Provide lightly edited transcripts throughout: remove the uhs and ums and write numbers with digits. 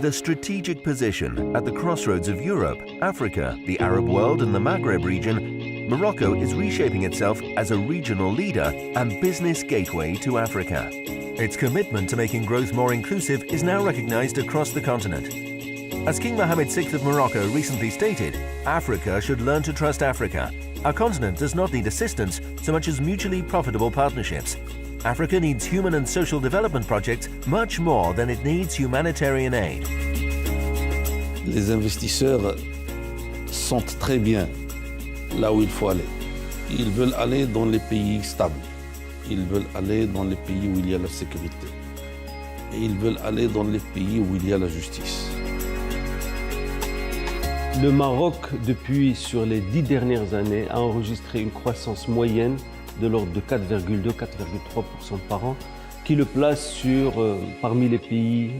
With a strategic position at the crossroads of Europe, Africa, the Arab world and the Maghreb region, Morocco is reshaping itself as a regional leader and business gateway to Africa. Its commitment to making growth more inclusive is now recognized across the continent. As King Mohammed VI of Morocco recently stated, Africa should learn to trust Africa. Our continent does not need assistance so much as mutually profitable partnerships. Africa needs human and social development projects much more than it needs humanitarian aid. Les investisseurs sentent très bien là où il faut aller. Ils veulent aller dans les pays stables. Ils veulent aller dans les pays où il y a la sécurité. Et ils veulent aller dans les pays où il y a la justice. Le Maroc, sur les 10 dernières années, a enregistré une croissance moyenne de l'ordre de 4,2-4,3% par an, qui le place parmi les pays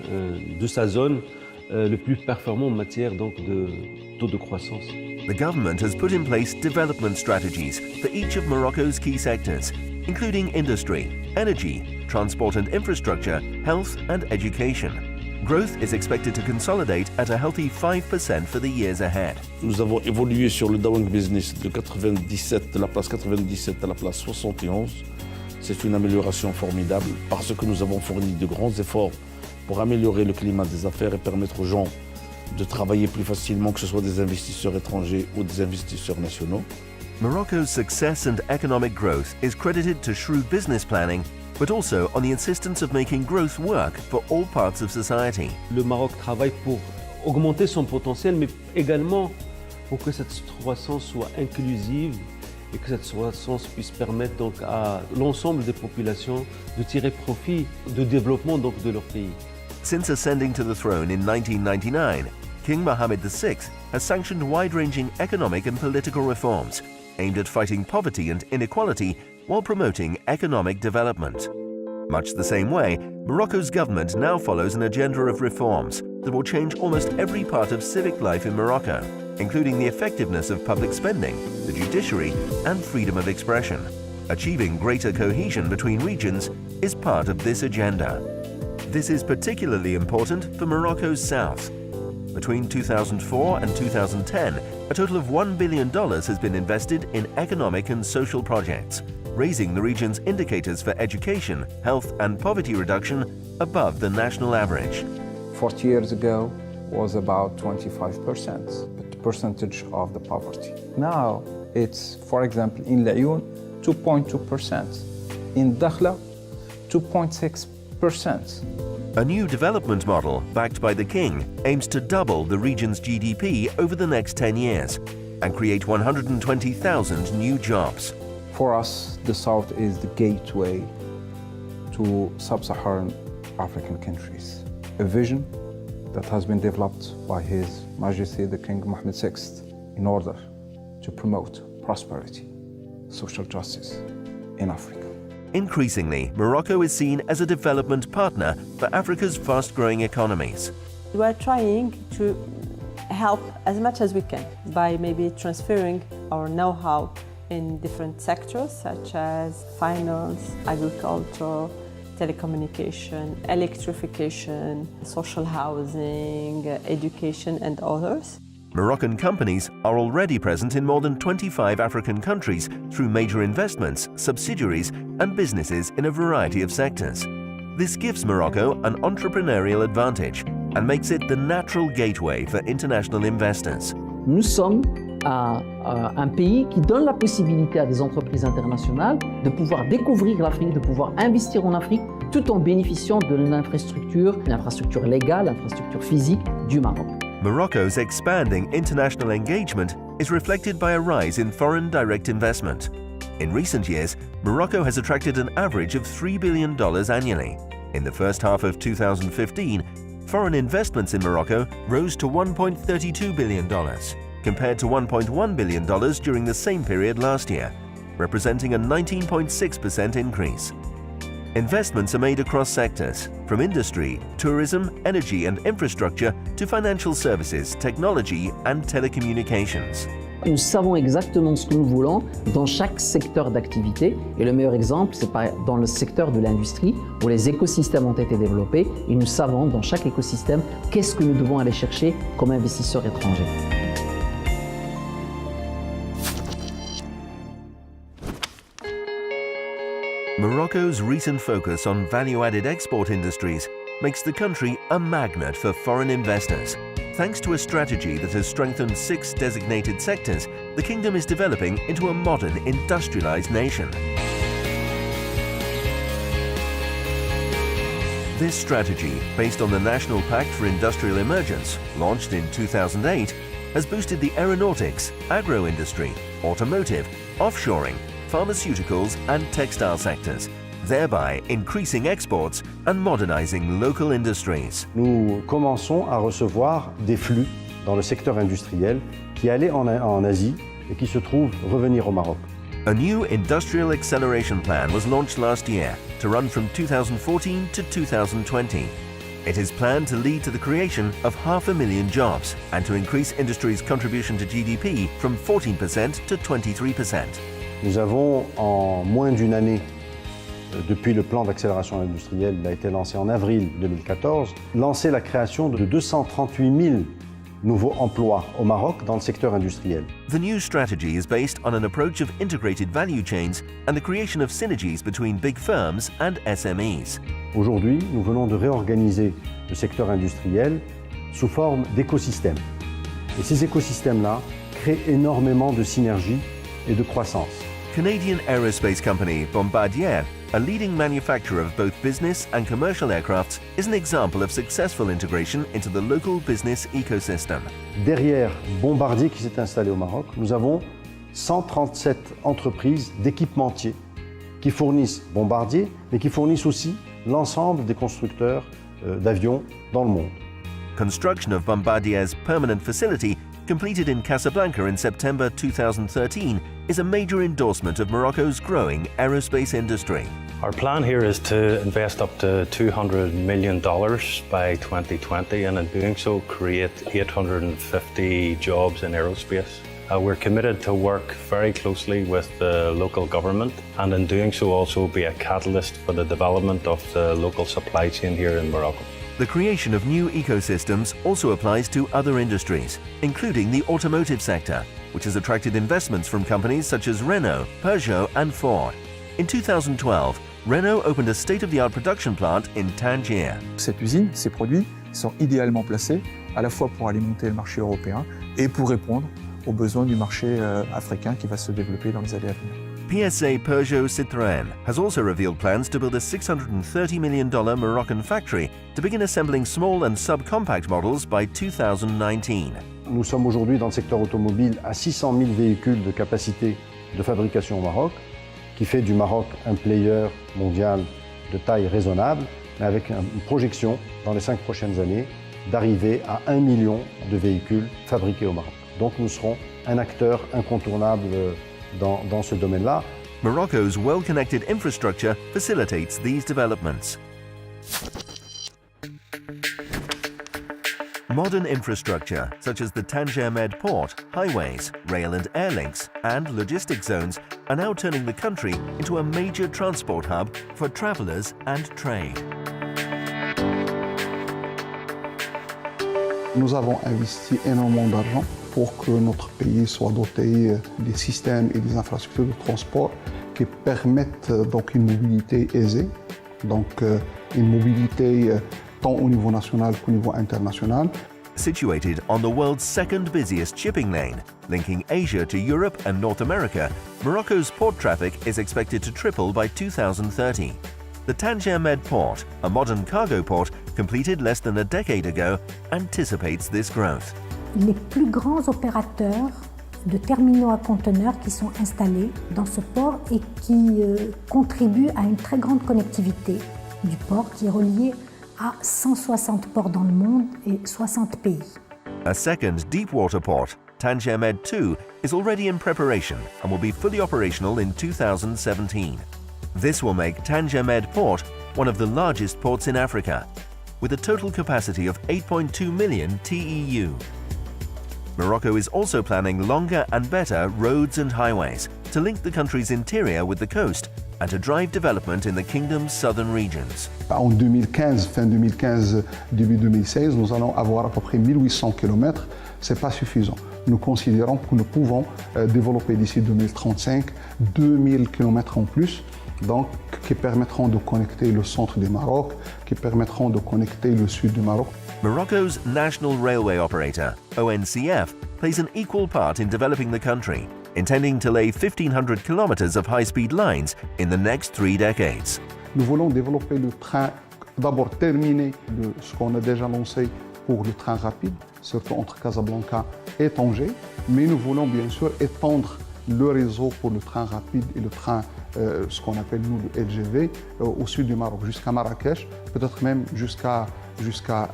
de sa zone le plus performant en matière de taux de croissance. The government has put in place development strategies for each of Morocco's key sectors, including industry, energy, transport and infrastructure, health and education. Growth is expected to consolidate at a healthy 5% for the years ahead. Nous avons évolué sur le Doing Business de la place 97 à la place 71. C'est une amélioration formidable parce que nous avons fourni de grands efforts pour améliorer le climat des affaires et permettre aux gens de travailler plus facilement, que ce soit des investisseurs étrangers ou des investisseurs nationaux. Morocco's success and economic growth is credited to shrewd business planning, but also on the insistence of making growth work for all parts of society. Le Maroc travaille pour augmenter son potentiel, mais également pour que cette croissance soit inclusive et que cette croissance puisse permettre donc à l'ensemble des populations de tirer profit du développement donc de leur pays. Since ascending to the throne in 1999, King Mohammed VI has sanctioned wide-ranging economic and political reforms aimed at fighting poverty and inequality while promoting economic development. Much the same way, Morocco's government now follows an agenda of reforms that will change almost every part of civic life in Morocco, including the effectiveness of public spending, the judiciary, and freedom of expression. Achieving greater cohesion between regions is part of this agenda. This is particularly important for Morocco's south. Between 2004 and 2010, a total of $1 billion has been invested in economic and social projects, raising the region's indicators for education, health and poverty reduction above the national average. 40 years ago was about 25%, the percentage of the poverty. Now it's, for example, in Laayoune, 2.2%. In Dakhla, 2.6%. A new development model, backed by the king, aims to double the region's GDP over the next 10 years and create 120,000 new jobs. For us, the South is the gateway to sub-Saharan African countries. A vision that has been developed by His Majesty the King Mohammed VI in order to promote prosperity, social justice in Africa. Increasingly, Morocco is seen as a development partner for Africa's fast-growing economies. We are trying to help as much as we can by maybe transferring our know-how in different sectors such as finance, agriculture, telecommunication, electrification, social housing, education and others. Moroccan companies are already present in more than 25 African countries through major investments, subsidiaries and businesses in a variety of sectors. This gives Morocco an entrepreneurial advantage and makes it the natural gateway for international investors. Nous sommes un pays qui donne la possibilité à des entreprises internationales de pouvoir découvrir l'Afrique, de pouvoir investir en Afrique, tout en bénéficiant de l'infrastructure légale, l'infrastructure physique du Maroc. Morocco's expanding international engagement is reflected by a rise in foreign direct investment. In recent years, Morocco has attracted an average of $3 billion annually. In the first half of 2015, foreign investments in Morocco rose to $1.32 billion, compared to $1.1 billion during the same period last year, representing a 19.6% increase. Investments are made across sectors, from industry, tourism, energy and infrastructure to financial services, technology and telecommunications. Nous savons exactement ce que nous voulons dans chaque secteur d'activité. Et le meilleur exemple, c'est dans le secteur de l'industrie, où les écosystèmes ont été développés. Et nous savons dans chaque écosystème qu'est-ce que nous devons aller chercher comme investisseurs étrangers. Morocco's recent focus on value-added export industries makes the country a magnet for foreign investors. Thanks to a strategy that has strengthened 6 designated sectors, the kingdom is developing into a modern industrialized nation. This strategy, based on the National Pact for Industrial Emergence, launched in 2008, has boosted the aeronautics, agro-industry, automotive, offshoring, pharmaceuticals and textile sectors, thereby increasing exports and modernizing local industries. Nous commençons à recevoir des flux dans le secteur industriel qui allaient en Asie et qui se trouvent revenir au Maroc. A new industrial acceleration plan was launched last year to run from 2014 to 2020. It is planned to lead to the creation of 500,000 jobs and to increase industry's contribution to GDP from 14% to 23%. Nous avons, en moins d'une année, depuis le plan d'accélération industrielle, il a été lancé en avril 2014, lancé la création de 238 000 nouveaux emplois au Maroc dans le secteur industriel. The new strategy is based on an approach of integrated value chains and the creation of synergies between big firms and SMEs. Aujourd'hui, nous venons de réorganiser le secteur industriel sous forme d'écosystèmes. Et ces écosystèmes-là créent énormément de synergies et de croissance. Canadian aerospace company Bombardier, a leading manufacturer of both business and commercial aircrafts, is an example of successful integration into the local business ecosystem. Derrière Bombardier qui s'est installé au Maroc, nous avons 137 entreprises d'équipementiers qui fournissent Bombardier, mais qui fournissent aussi l'ensemble des constructeurs d'avions dans le monde. Construction of Bombardier's permanent facility, completed in Casablanca in September 2013, is a major endorsement of Morocco's growing aerospace industry. Our plan here is to invest up to $200 million by 2020 and in doing so create 850 jobs in aerospace. We're committed to work very closely with the local government and in doing so also be a catalyst for the development of the local supply chain here in Morocco. The creation of new ecosystems also applies to other industries, including the automotive sector, which has attracted investments from companies such as Renault, Peugeot and Ford. In 2012, Renault opened a state-of-the-art production plant in Tangier. Cette usine, ces produits sont idéalement placés à la fois pour alimenter le marché européen et pour répondre aux besoins du marché africain qui va se développer dans les années à venir. PSA Peugeot Citroën has also revealed plans to build a $630 million Moroccan factory to begin assembling small and subcompact models by 2019. Nous sommes aujourd'hui dans le secteur automobile à 600 000 véhicules de capacité de fabrication au Maroc, qui fait du Maroc un player mondial de taille raisonnable, mais avec une projection dans les 5 prochaines années d'arriver à 1 million de véhicules fabriqués au Maroc. Donc nous serons un acteur incontournable dans ce domaine-là. Morocco's well-connected infrastructure facilitates these developments. Modern infrastructure, such as the Tangier Med port, highways, rail and air links, and logistics zones, are now turning the country into a major transport hub for travelers and trade. Nous avons investi énormément d'argent pour que notre pays soit doté des systèmes et des infrastructures de transport qui permettent donc une mobilité aisée, donc une mobilité tant au niveau national qu'au niveau international. Situated on the world's second busiest shipping lane, linking Asia to Europe and North America, Morocco's port traffic is expected to triple by 2030. The Tangier Med port, a modern cargo port completed less than a decade ago, anticipates this growth. Les plus grands opérateurs de terminaux à conteneurs qui sont installés dans ce port et qui contribuent à une très grande connectivité du port qui est relié à 160 ports dans le monde et 60 pays. A second deep-water port, Tangier Med 2, is already in preparation and will be fully operational in 2017. This will make Tangier Med Port one of the largest ports in Africa, with a total capacity of 8.2 million TEU. Morocco is also planning longer and better roads and highways to link the country's interior with the coast and to drive development in the kingdom's southern regions. En 2015, fin 2015, début 2016, nous allons avoir à peu près 1800 km. Ce n'est pas suffisant. Nous considérons que nous pouvons développer d'ici 2035 2000 km en plus, donc qui permettront de connecter le centre du Maroc, qui permettront de connecter le sud du Maroc. Morocco's national railway operator, ONCF, plays an equal part in developing the country, intending to lay 1,500 kilometers of high-speed lines in the next 3 decades. Nous voulons développer le train, d'abord terminer ce qu'on a déjà lancé pour le train rapide, surtout entre Casablanca et Tanger, mais nous voulons bien sûr étendre le réseau pour le train rapide et le train, ce qu'on appelle nous le LGV, au sud du Maroc, jusqu'à Marrakech, peut-être même jusqu'à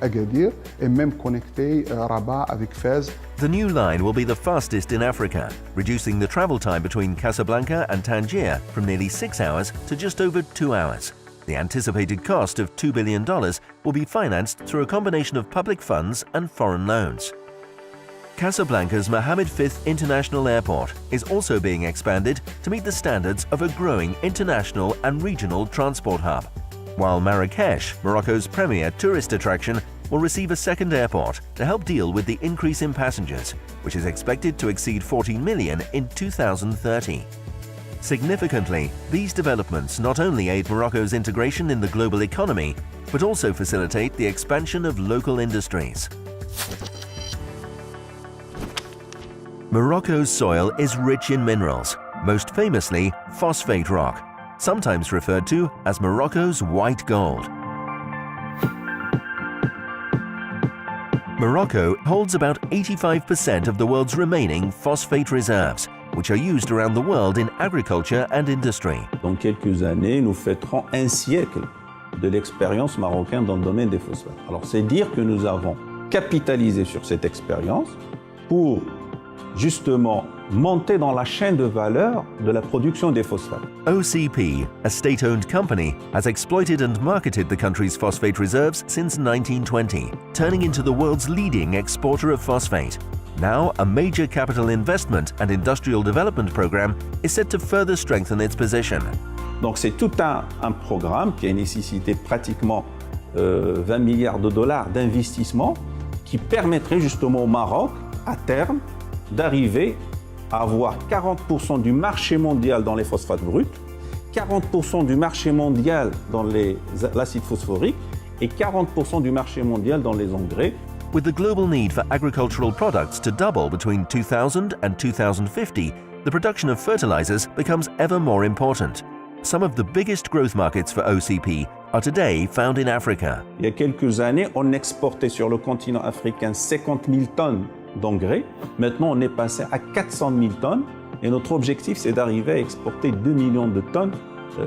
Agadir, et même connecter Rabat avec Fès. The new line will be the fastest in Africa, reducing the travel time between Casablanca and Tangier from nearly 6 hours to just over 2 hours. The anticipated cost of $2 billion will be financed through a combination of public funds and foreign loans. Casablanca's Mohammed V International Airport is also being expanded to meet the standards of a growing international and regional transport hub, while Marrakech, Morocco's premier tourist attraction, will receive a second airport to help deal with the increase in passengers, which is expected to exceed 14 million in 2030. Significantly, these developments not only aid Morocco's integration in the global economy, but also facilitate the expansion of local industries. Morocco's soil is rich in minerals, most famously phosphate rock, sometimes referred to as Morocco's white gold. Morocco holds about 85% of the world's remaining phosphate reserves, which are used around the world in agriculture and industry. Dans quelques années, nous fêterons un siècle de l'expérience marocaine dans le domaine des phosphates. Alors, c'est dire que nous avons capitalisé sur cette expérience pour justement monter dans la chaîne de valeur de la production des phosphates. OCP, a state-owned company, has exploited and marketed the country's phosphate reserves since 1920, turning into the world's leading exporter of phosphate. Now, a major capital investment and industrial development program is set to further strengthen its position. Donc c'est tout un programme qui a nécessité pratiquement 20 milliards de dollars d'investissement qui permettrait justement au Maroc, à terme, d'arriver à avoir 40% du marché mondial dans les phosphates bruts, 40% du marché mondial dans l'acide phosphorique et 40% du marché mondial dans les engrais. With the global need for agricultural products to double between 2000 and 2050, the production of fertilizers becomes ever more important. Some of the biggest growth markets for OCP are today found in Africa. Il y a quelques années, on exportait sur le continent africain 50 000 tonnes d'engrais. Maintenant, on est passé à 400 000 tonnes et notre objectif, c'est d'arriver à exporter 2 millions de tonnes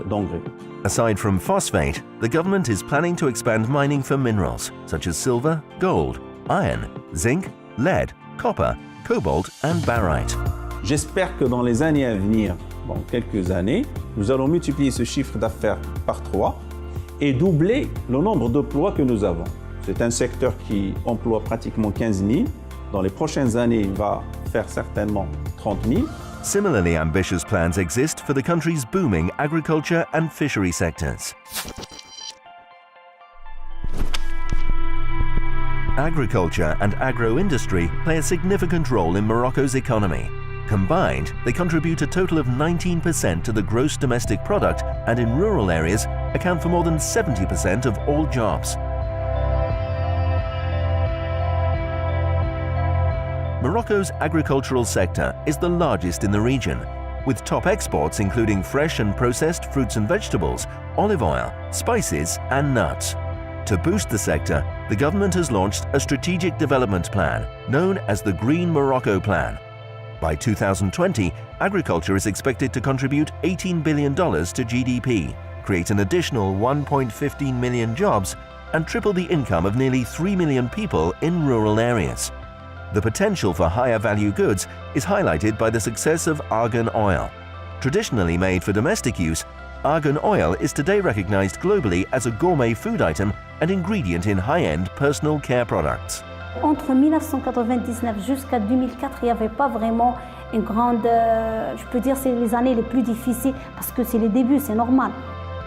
d'engrais. Aside from phosphate, the government is planning to expand mining for minerals such as silver, gold, iron, zinc, lead, copper, cobalt and barite. J'espère que dans les années à venir, dans quelques années, nous allons multiplier ce chiffre d'affaires par 3 et doubler le nombre d'emplois que nous avons. C'est un secteur qui emploie pratiquement 15 000. Dans les prochaines années, il va faire certainement 30 000. Similarly ambitious plans exist for the country's booming agriculture and fishery sectors. Agriculture and agro-industry play a significant role in Morocco's economy. Combined, they contribute a total of 19% to the gross domestic product and in rural areas account for more than 70% of all jobs. Morocco's agricultural sector is the largest in the region, with top exports including fresh and processed fruits and vegetables, olive oil, spices and nuts. To boost the sector, the government has launched a strategic development plan known as the Green Morocco Plan. By 2020, agriculture is expected to contribute $18 billion to GDP, create an additional 1.15 million jobs, and triple the income of nearly 3 million people in rural areas. The potential for higher value goods is highlighted by the success of argan oil. Traditionally made for domestic use, argan oil is today recognized globally as a gourmet food item and ingredient in high-end personal care products. Entre 1999 jusqu'à 2004, il n'y avait pas vraiment une grande... je peux dire c'est les années les plus difficiles parce que c'est les débuts, c'est normal.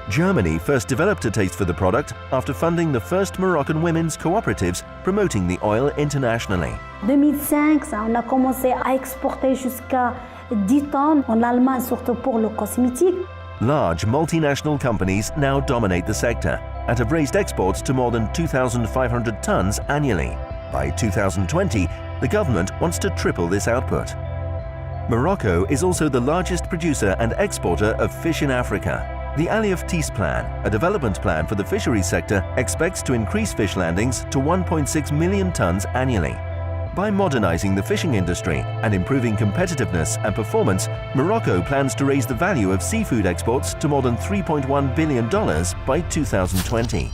Germany first developed a taste for the product after funding the first Moroccan women's cooperatives promoting the oil internationally. En 2005, on a commencé à exporter jusqu'à 10 tonnes en Allemagne, surtout pour le cosmétique. Large multinational companies now dominate the sector and have raised exports to more than 2,500 tons annually. By 2020, the government wants to triple this output. Morocco is also the largest producer and exporter of fish in Africa. The Aliyah Tis Plan, a development plan for the fisheries sector, expects to increase fish landings to 1.6 million tons annually. By modernizing the fishing industry and improving competitiveness and performance, Morocco plans to raise the value of seafood exports to more than $3.1 billion by 2020.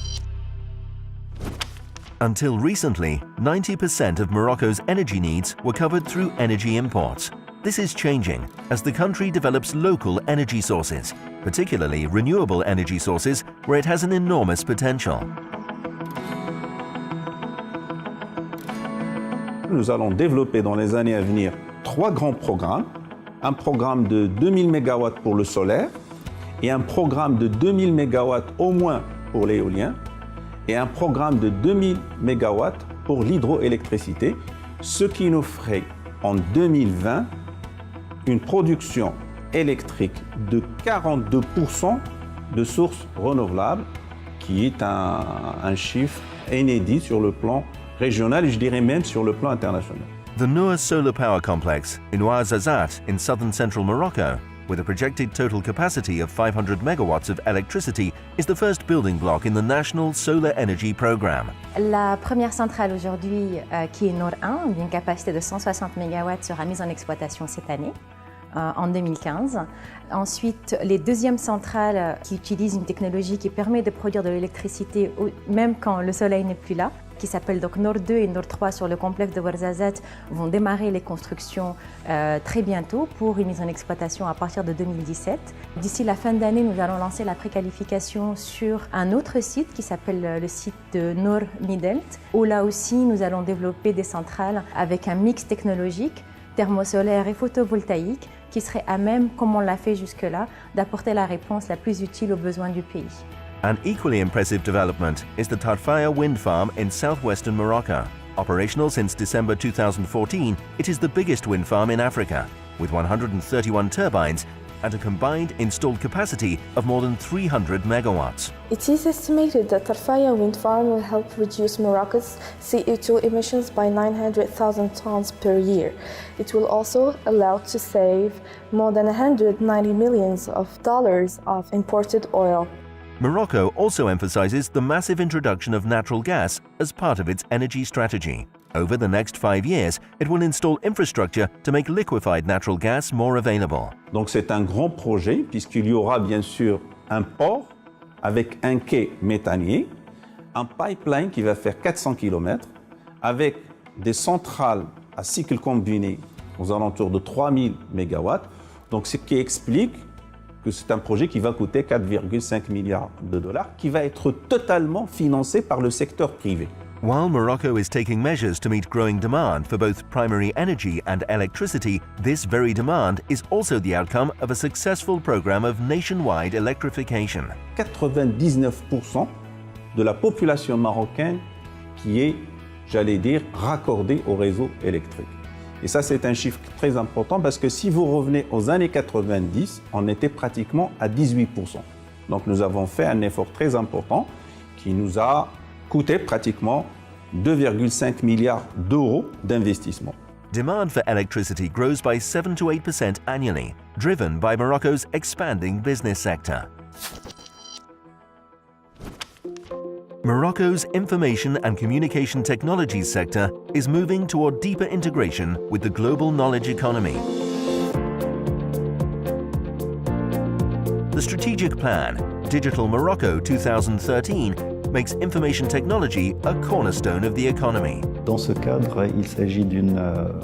Until recently, 90% of Morocco's energy needs were covered through energy imports. This is changing as the country develops local energy sources, particularly renewable energy sources where it has an enormous potential. Nous allons développer dans les années à venir 3 grands programmes. Un programme de 2000 MW pour le solaire et un programme de 2000 MW au moins pour l'éolien et un programme de 2000 MW pour l'hydroélectricité, ce qui nous ferait en 2020 une production électrique de 42% de sources renouvelables, qui est un chiffre inédit sur le plan régional et je dirais même sur le plan international. The Noor Solar Power Complex in Ouarzazate in southern central Morocco, with a projected total capacity of 500 megawatts of electricity, is the first building block in the National Solar Energy Programme. La première centrale aujourd'hui, qui est Noor 1, d'une capacité de 160 MW, sera mise en exploitation cette année, en 2015. Ensuite, les deuxièmes centrales qui utilisent une technologie qui permet de produire de l'électricité même quand le soleil n'est plus là, qui s'appellent donc Noor 2 et Noor 3 sur le complexe de Ouarzazate, vont démarrer les constructions très bientôt pour une mise en exploitation à partir de 2017. D'ici la fin d'année, nous allons lancer la préqualification sur un autre site qui s'appelle le site de Noor Midelt, où là aussi nous allons développer des centrales avec un mix technologique thermosolaire et photovoltaïque qui serait à même, comme on l'a fait jusque-là, d'apporter la réponse la plus utile aux besoins du pays. An equally impressive development is the Tarfaya wind farm in southwestern Morocco. Operational since December 2014, it is the biggest wind farm in Africa, with 131 turbines and a combined installed capacity of more than 300 megawatts. It is estimated that Tarfaya wind farm will help reduce Morocco's CO2 emissions by 900,000 tons per year. It will also allow to save more than $190 million of imported oil. Morocco also emphasizes the massive introduction of natural gas as part of its energy strategy. Over the next 5 years, it will install infrastructure to make liquefied natural gas more available. Donc c'est un grand projet puisqu'il y aura bien sûr un port avec un quai méthanier, un pipeline qui va faire 400 km avec des centrales à cycle combiné aux alentours de 3000 MW. Donc ce qui explique que c'est un projet qui va coûter 4,5 milliards de dollars, qui va être totalement financé par le secteur privé. While Morocco is taking measures to meet growing demand for both primary energy and electricity, this very demand is also the outcome of a successful program of nationwide electrification. 99% de la population marocaine qui est, j'allais dire, raccordée au réseau électrique. Et ça, c'est un chiffre très important parce que si vous revenez aux années 90, on était pratiquement à 18%. Donc nous avons fait un effort très important qui nous a coûté pratiquement 2,5 milliards d'euros d'investissement. Demand for electricity grows by 7 to 8% annually, driven by Morocco's expanding business sector. Morocco's information and communication technologies sector is moving toward deeper integration with the global knowledge economy. The strategic plan, Digital Morocco 2013, makes information technology a cornerstone of the economy. Dans ce cadre, il s'agit d'une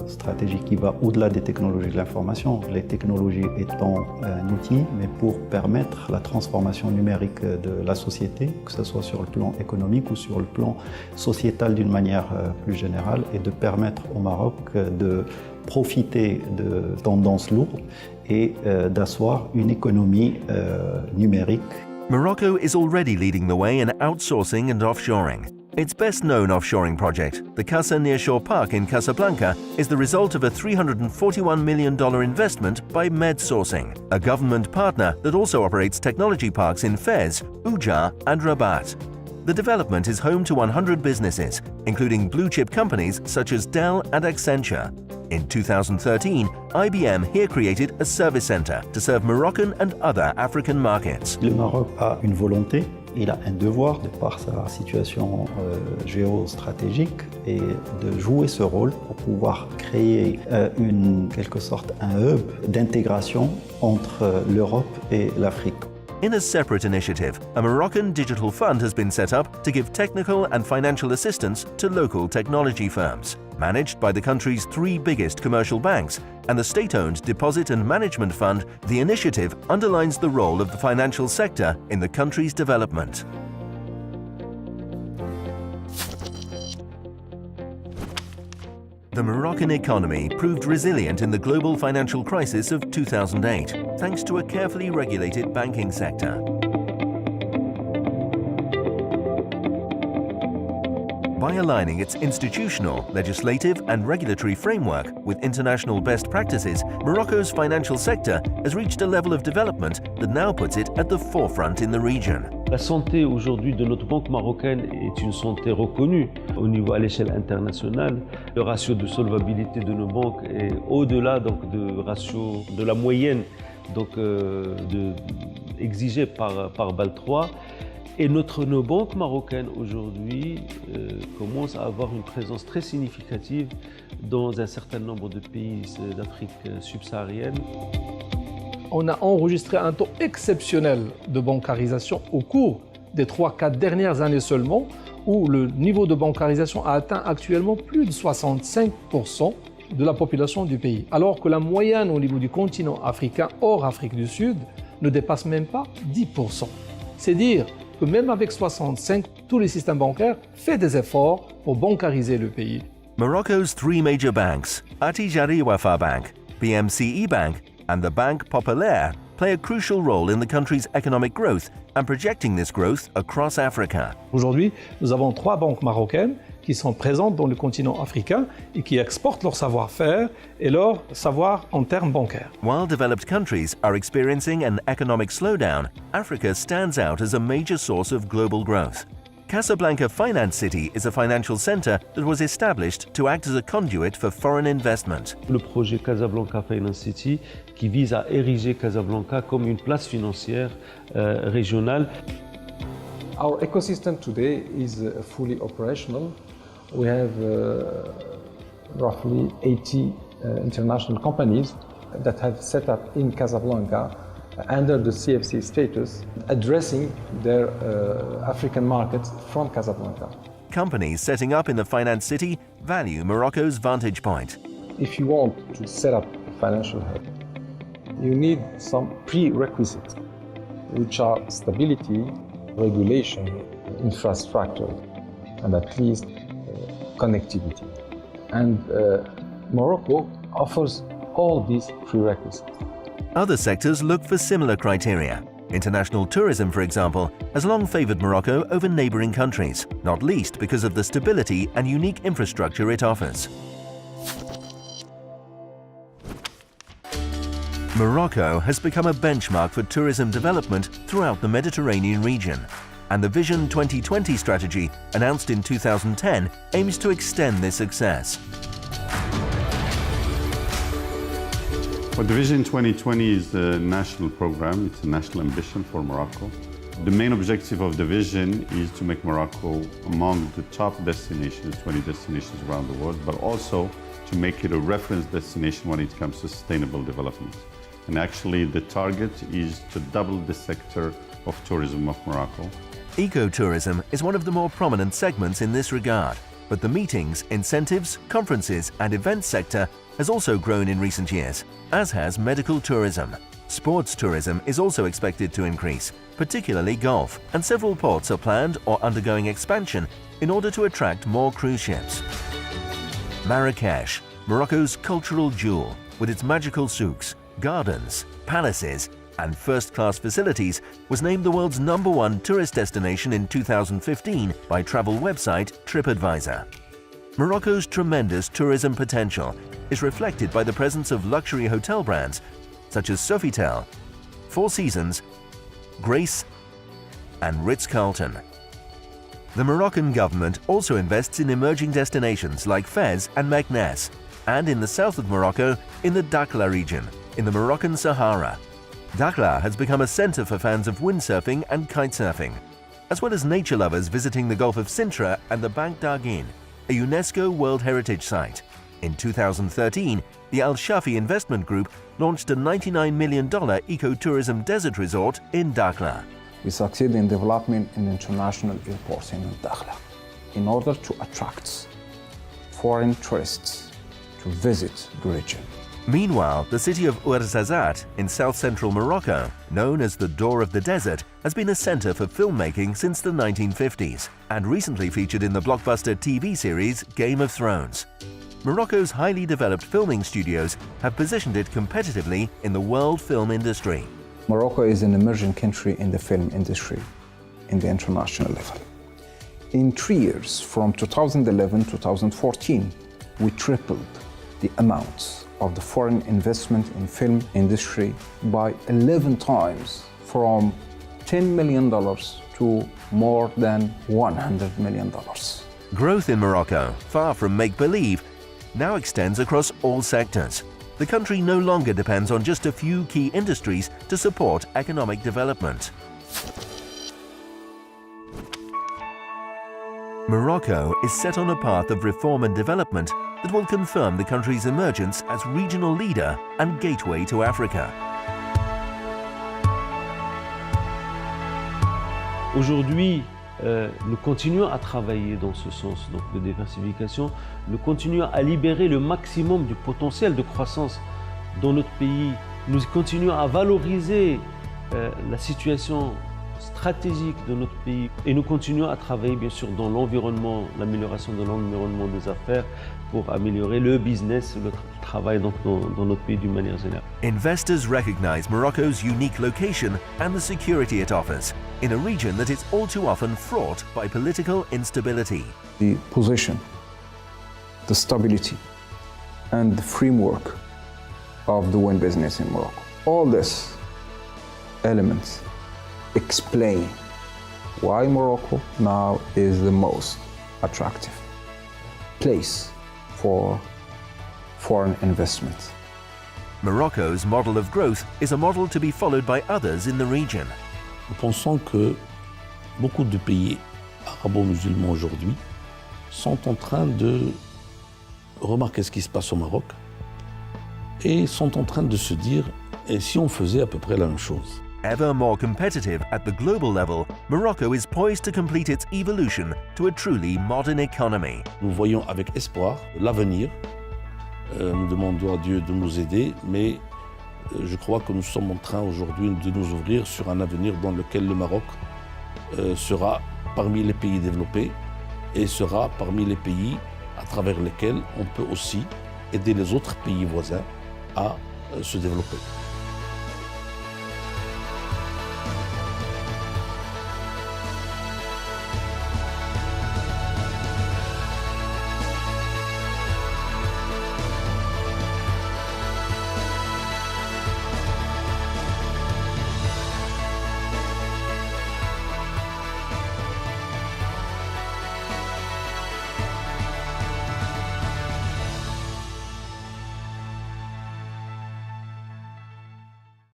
stratégie qui va au-delà des technologies de l'information, les technologies étant un outil, mais pour permettre la transformation numérique de la société, que ce soit sur le plan économique ou sur le plan sociétal d'une manière plus générale, et de permettre au Maroc de profiter de tendances lourdes et d'asseoir une économie numérique. Morocco is already leading the way in outsourcing and offshoring. Its best-known offshoring project, the Casa Nearshore Park in Casablanca, is the result of a $341 million investment by MedSourcing, a government partner that also operates technology parks in Fez, Ujar and Rabat. The development is home to 100 businesses, including blue-chip companies such as Dell and Accenture. In 2013, IBM here created a service center to serve Moroccan and other African markets. Le Maroc a une volonté, il a un devoir de par sa situation géostratégique et de jouer ce rôle pour pouvoir créer quelque sorte un hub d'intégration entre l'Europe et l'Afrique. In a separate initiative, a Moroccan digital fund has been set up to give technical and financial assistance to local technology firms. Managed by the country's 3 biggest commercial banks and the state-owned Deposit and Management Fund, the initiative underlines the role of the financial sector in the country's development. The Moroccan economy proved resilient in the global financial crisis of 2008, thanks to a carefully regulated banking sector. By aligning its institutional, legislative and regulatory framework with international best practices, Morocco's financial sector has reached a level of development that now puts it at the forefront in the region. La santé aujourd'hui de notre banque marocaine est une santé reconnue au niveau à l'échelle internationale. Le ratio de solvabilité de nos banques est au-delà donc de ratio de la moyenne donc exigée par BAL 3. Et nos banques marocaines aujourd'hui commencent à avoir une présence très significative dans un certain nombre de pays d'Afrique subsaharienne. On a enregistré un taux exceptionnel de bancarisation au cours des 3-4 dernières années seulement, où le niveau de bancarisation a atteint actuellement plus de 65% de la population du pays, alors que la moyenne au niveau du continent africain, hors Afrique du Sud, ne dépasse même pas 10%. C'est dire que même avec 65, tous les systèmes bancaires font des efforts pour bancariser le pays. Morocco's 3 major banks, Attijari Wafa Bank, BMCE Bank, and the Banque Populaire play a crucial role in the country's economic growth and projecting this growth across Africa. Aujourd'hui, nous avons 3 banques marocaines qui sont présentes dans le continent africain et qui exportent leur savoir-faire et leur savoir en termes bancaires. While developed countries are experiencing an economic slowdown, Africa stands out as a major source of global growth. Casablanca Finance City is a financial center that was established to act as a conduit for foreign investment. Le projet Casablanca Finance City qui vise à ériger Casablanca comme une place financière régionale. Our ecosystem today is fully operational. We have roughly 80 international companies that have set up in Casablanca under the CFC status, addressing their African markets from Casablanca. Companies setting up in the finance city value Morocco's vantage point. If you want to set up a financial hub, you need some prerequisites, which are stability, regulation, infrastructure, and at least connectivity. And Morocco offers all these prerequisites. Other sectors look for similar criteria. International tourism, for example, has long favored Morocco over neighboring countries, not least because of the stability and unique infrastructure it offers. Morocco has become a benchmark for tourism development throughout the Mediterranean region, and the Vision 2020 strategy, announced in 2010, aims to extend this success. Well, the Vision 2020 is a national program. It's a national ambition for Morocco. The main objective of the vision is to make Morocco among the top destinations, 20 destinations around the world, but also to make it a reference destination when it comes to sustainable development. And actually, the target is to double the sector of tourism of Morocco Ecotourism is one of the more prominent segments in this regard, but the meetings, incentives, conferences and events sector has also grown in recent years, as has medical tourism. Sports tourism is also expected to increase, particularly golf, and several ports are planned or undergoing expansion in order to attract more cruise ships. Marrakesh, Morocco's cultural jewel, with its magical souks, gardens, palaces, and first-class facilities, was named the world's #1 tourist destination in 2015 by travel website TripAdvisor. Morocco's tremendous tourism potential is reflected by the presence of luxury hotel brands such as Sofitel, Four Seasons, Grace, and Ritz-Carlton. The Moroccan government also invests in emerging destinations like Fez and Meknes, and in the south of Morocco, in the Dakhla region, in the Moroccan Sahara. Dakhla has become a center for fans of windsurfing and kitesurfing, as well as nature lovers visiting the Gulf of Sintra and the Bank d'Arguin, a UNESCO World Heritage Site. In 2013, the Al Shafi Investment Group launched a $99 million ecotourism desert resort in Dakhla. We succeed in developing an international airport in Dakhla in order to attract foreign tourists to visit the region. Meanwhile, the city of Ouarzazate in south-central Morocco, known as the Door of the Desert, has been a center for filmmaking since the 1950s and recently featured in the blockbuster TV series Game of Thrones. Morocco's highly developed filming studios have positioned it competitively in the world film industry. Morocco is an emerging country in the film industry in the international level. In 3 years, from 2011 to 2014, we tripled the amounts of the foreign investment in film industry by 11 times, from $10 million to more than $100 million. Growth in Morocco, far from make-believe, now extends across all sectors. The country no longer depends on just a few key industries to support economic development. Morocco is set on a path of reform and development that will confirm the country's emergence as regional leader and gateway to Africa. Aujourd'hui, nous continuons à travailler dans ce sens donc, de diversification. Nous continuons à libérer le maximum du potentiel de croissance dans notre pays. Nous continuons à valoriser la situation stratégique de notre pays et nous continuons à travailler bien sûr dans l'environnement, l'amélioration de l'environnement des affaires pour améliorer le business, le travail donc, dans notre pays d'une manière générale. Investors recognize Morocco's unique location and the security it offers in a region that is all too often fraught by political instability. The position, the stability, and the framework of doing business in Morocco. All these elements explain why Morocco now is the most attractive place for foreign investment. Morocco's model of growth is a model to be followed by others in the region. Nous pensons que beaucoup de pays arabo-musulmans aujourd'hui sont en train de remarquer ce qui se passe au Maroc et sont en train de se dire et si on faisait à peu près la même chose. Ever more competitive at the global level, Morocco is poised to complete its evolution to a truly modern economy. Nous voyons avec espoir l'avenir. Nous demandons à Dieu de nous aider, mais je crois que nous sommes en train aujourd'hui de nous ouvrir sur un avenir dans lequel le Maroc sera parmi les pays développés et sera parmi les pays à travers lesquels on peut aussi aider les autres pays voisins à se développer.